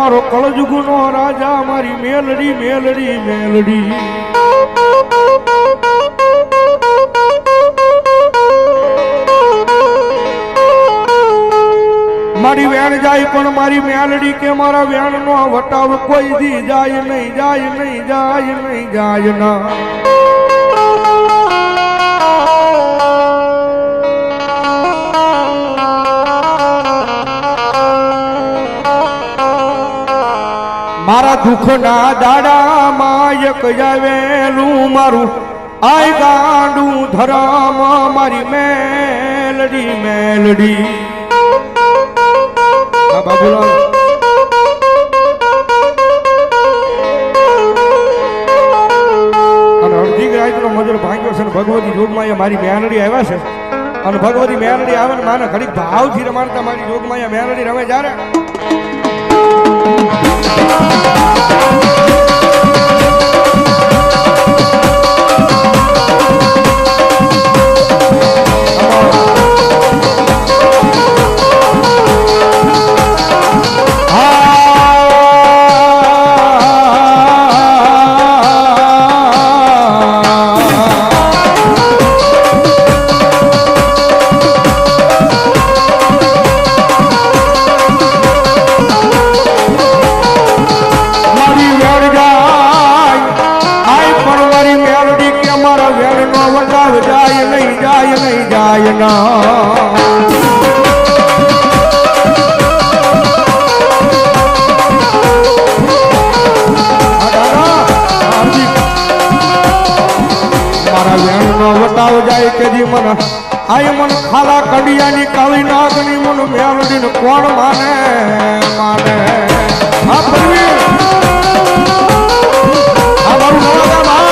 મારો કળજુગનો રાજા મારી મેલડી મેલડી મેલડી મારી વેણ જાય પણ મારી મેલડી કે મારા વેણ નો વટાવ કોઈ દી જાય નહીં જાય નહીં જાય નહીં જાય ના મારા દુઃખના દાડામાં એક જાવેલું મારું આય ગાંડું ધરામ મારી મેલડી મેલડી બાબુલાલ અને અડધી રાતનો મજર ભાંગ્યો છે ને ભગવતી જોગમાયા મારી મેલડી આવ્યા છે અને ભગવતી મેલડી આવે ને માને ઘડીક ભાવથી રમાડતા મારી જોગમાયા મેલડી રમે જ્યારે આય મન ખાલા કડિયાની કાળી નાગની મન મેલડી ને કોણ માને માને આ પરવીર આ મારું નવા ગામ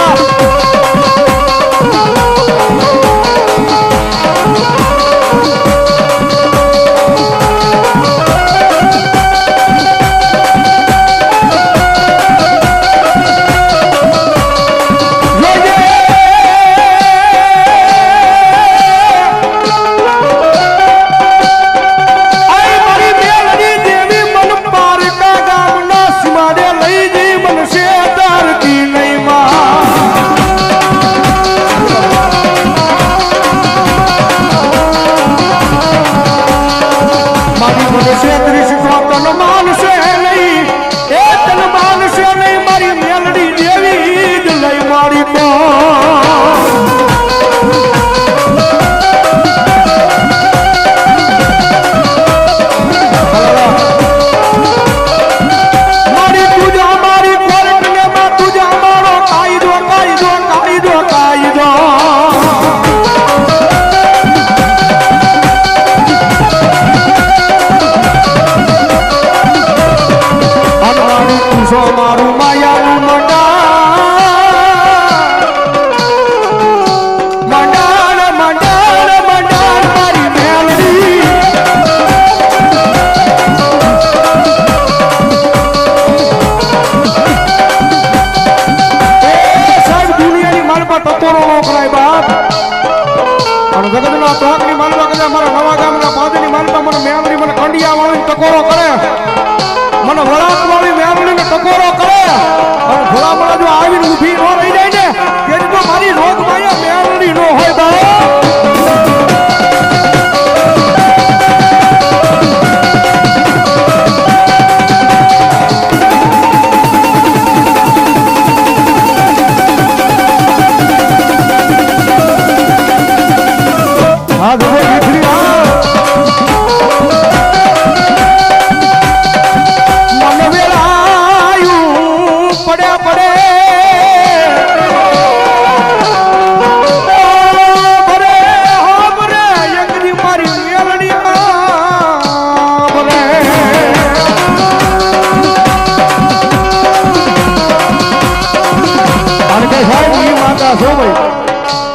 ટકોરો કરે મને વળાક વાળી મેમડીને ટકોરો કરે અને ભોળામણા જો આવીને ઊભી ન રહી જાય ને તેથી તો મારી રોગ માયા મેમડી ન હોય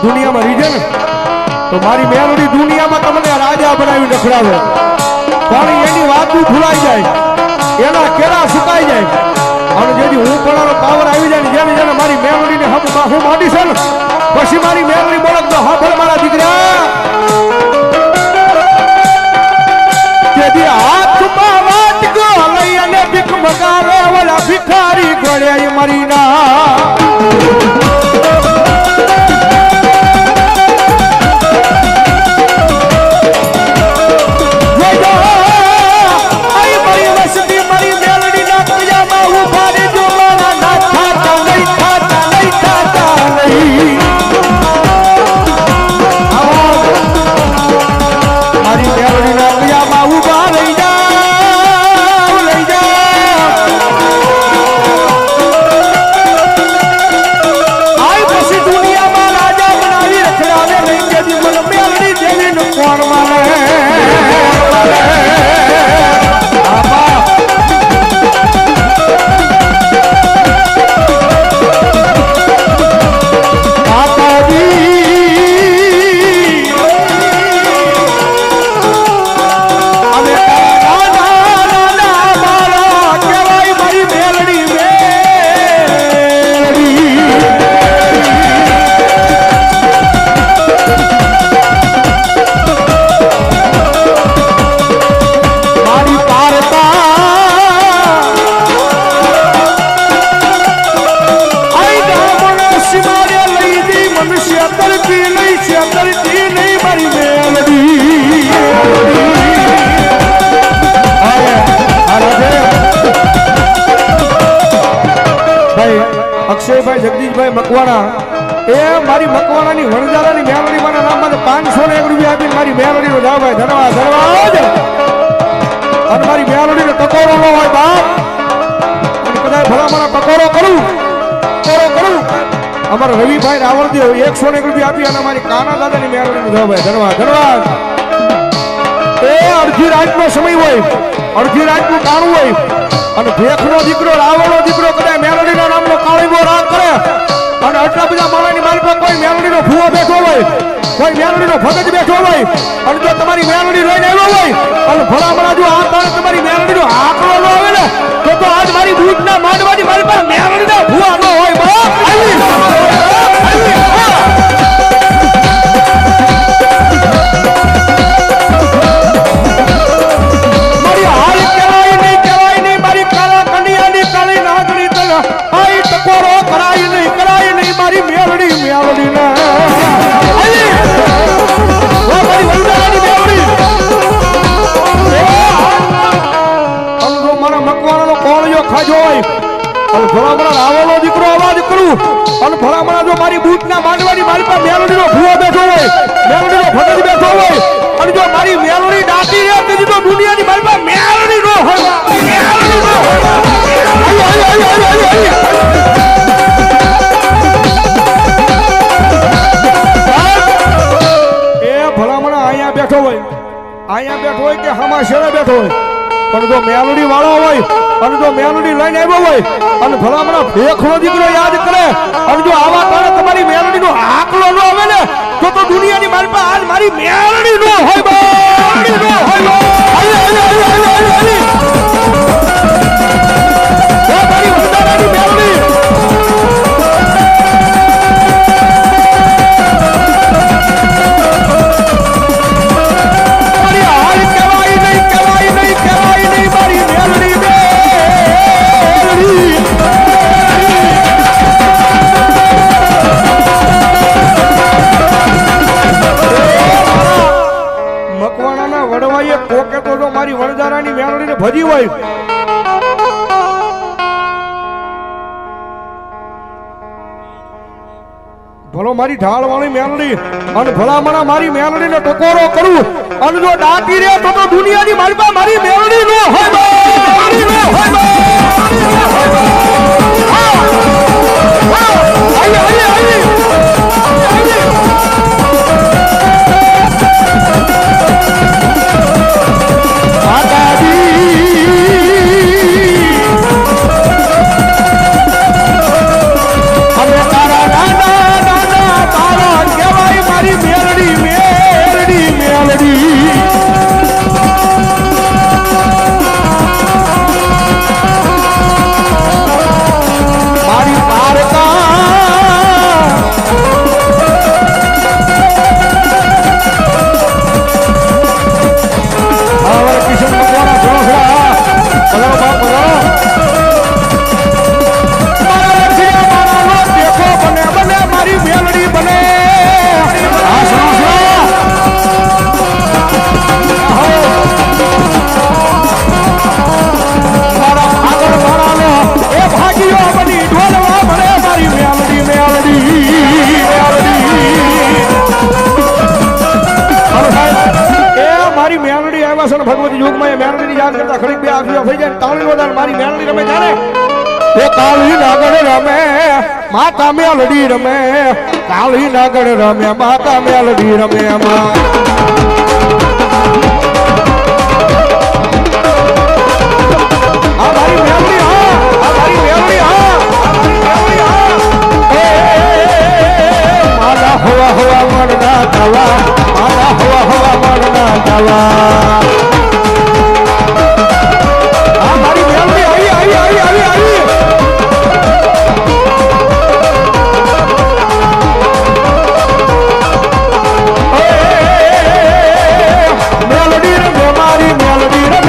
દુનિયામાં રીજે ને તો મારી મેલડી દુનિયામાં તમને રાજા બનાવી નખડાવે પણ એની વાતું ભૂલાઈ જાય એના કેળા સુકાઈ જાય અને જેથી હું પણ પાવર આવી જાય ને જેને જેને મારી મેલડીને હું માંડી છે ને પછી મારી મેલડી બોલક તો હા ભલે મારા દીકરા તેથી હાથમાં વાટકો લઈ અને ભીખ મગા ભખારી ગોળ્યા મારી ના અક્ષયભાઈ જગદીશભાઈ મકવાણા એ મારી મકવાણાની વણજારાની મેલડી માના નામમાં 501 રૂપિયા આપીને મારી મેલડીનો જાવભાઈ ધન્યવાદ ધન્યવાદ અને મારી મેલડીનો ટકોરો ન હોય બાપ અને કદાચ ભલામણા ટકોરો કરું અમારા રવિભાઈ રાવળદેવ 101 રૂપિયા આપી અને મારી કાના દાદાની મેલડીનો જાવભાઈ ધન્યવાદ ધન્યવાદ એ અડધી રાતનો સમય હોય અડધી રાતનું કાણું હોય અને ભેખનો દીકરો રાવણનો દીકરો કદાચ મેલડીના નામનો કાળીગો રાગ કરે અને આટલા બધા માળાની મારી પર કોઈ મેલડીનો ભૂવો બેઠો હોય કોઈ મેલડીનો ભગત બેઠો હોય અને જો તમારી મેલડી લઈને આવ્યો હોય અને ભલામણા જો આ તારે તમારી મેલડીનો આંકડો ન આવે ને તો આજ મારી દૂધના માંડવાની મારી પાસે મેલડીના ભૂવા ન હોય બાપ ભલામણા રાવણનો દીકરો અવાજ કરું અને ભલામણા જો મારી બૂટના માંડવાની મારી પાસે મેલડીનો ભૂવો બેઠો હોય મેલડીનો ભગત બેઠો હોય અને જો મારી મેલડી ડાકી રહે તેથી તો દુનિયાની મારી પાસે મેલડી નો હોય એ ભલામણા અહીંયા બેઠો હોય કે હમા શેરે બેઠો હોય પણ જો મેલડી વાળો હોય અને જો મેલડી લઈને આવ્યો હોય અને ભલામણા ભેખનો દીકરો યાદ કરે અને જો આવા તારે તમારી મેલડીનો આંકડો ન આવે ને તો દુનિયાની મારી પાસે આજ મારી મેલડી નો હોય મારી વંદારાની મેલડી મારી વણજારાની મેલડીને ભજી હોય ભલો મારી ઢાળ વાળી મેલડી અને ભલામણા મારી મેલડીને ટકોરો કરું અને જો ડાકી રે તો દુનિયાની મારી પાસે મારી મેલડી નો હોય પણ ભગવતી યુગમાં એ મેલડીની યાદ કરતા ખડીક બે આંખીઓ થઈ જાય તાળી નો દાન મારી મેલડી રમે જાણે એ કાળી નાગર રમે માતા મેલડી રમે કાળી નાગર રમે માતા મેલડી રમે આ મારી મેલડી હા આ મારી મેલડી હા આ મારી મેલડી હા એ મારા હવા હવા મરના દવા મારા હવા હવા મરના દવા આ મારી મેલડી આવી આવી આવી આવી મેલડી રે મારી મેલડી રે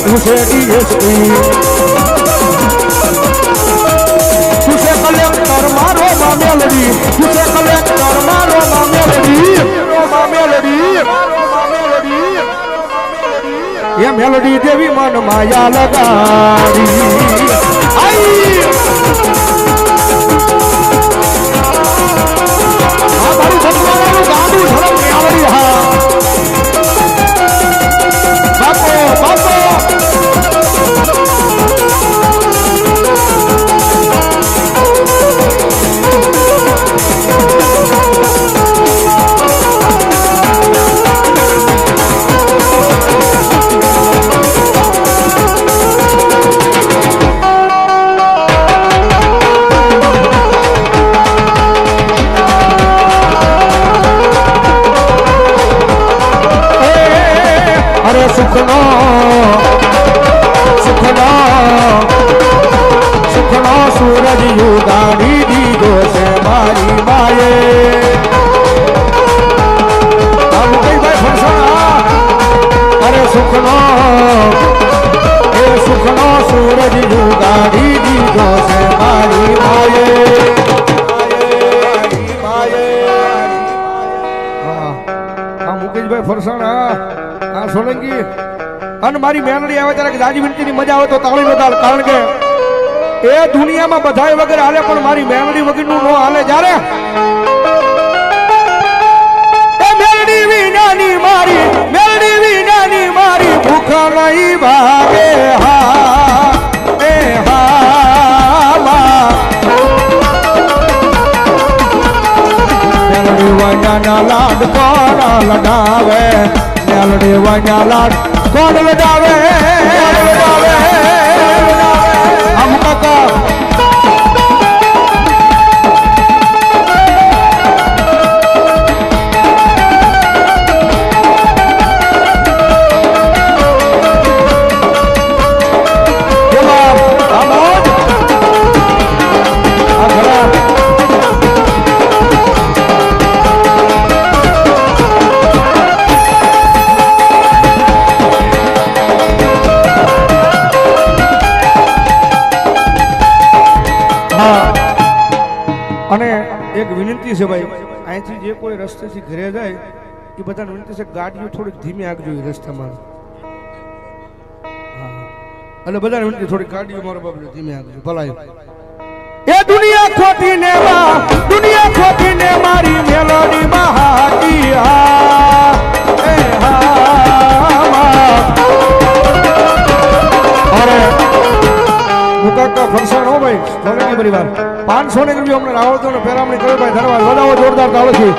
तुझे डीएसपी तुझे कलेक्टर मारो मेलडी तुझे कलेक्टर मारो मेलडी ये मेलडी देवी मन माया लगाड़ी आई हमारी भगवान गांडू धर्म मेलडी हाँ बापो बापो सुखनो सुखनो सुखनो सूरज युगानी दीदो से मारी माये अब कई भाई फरसाना अरे सुखनो ए सुखनो सूरज युगानी दीदो से मारी माये माये हाँ मुकेश भाई फरसाना सोलंकी અને મારી મેલડી આવે ત્યારે જાજી વિનતીની મજા આવે તો તાળી બગાડ કારણ કે એ દુનિયામાં બધાય વગર હાલે પણ મારી મેલડી વગરનું નો હાલે જ્યારે એ મેલડી વિનાની મારી ભૂખ નહીં ભાગે હા એ હા મેલડી વજાના લાડ કોના લડાવે મેલડી વજા લાડ કોણ લડાવે હમ કાકા અને એક વિનંતી છે ભાઈ અહીંથી જે કોઈ રસ્તેથી ઘરે જાય એ બધાને વિનંતી છે ગાડીઓ થોડીક ધીમી આગજો રસ્તામાં એટલે બધાને વિનંતી થોડી ગાડીઓ મારો બાપ ધીમી આગજો ભલાય એ દુનિયા ખોટી ને મારી મેલોડી માં હાકી હા એ હા અરે મુકાકા ફરસાણ હો ભાઈ સોલંકી પરિવાર 500 ને રૂપિયા અમને રાવળતો ને પેરામણી કર્યો ભાઈ ધન્યવાદ વધાવો જોરદાર તાળથી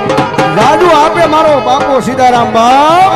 રાજુ આપે મારો બાપો સીતારામ બાપ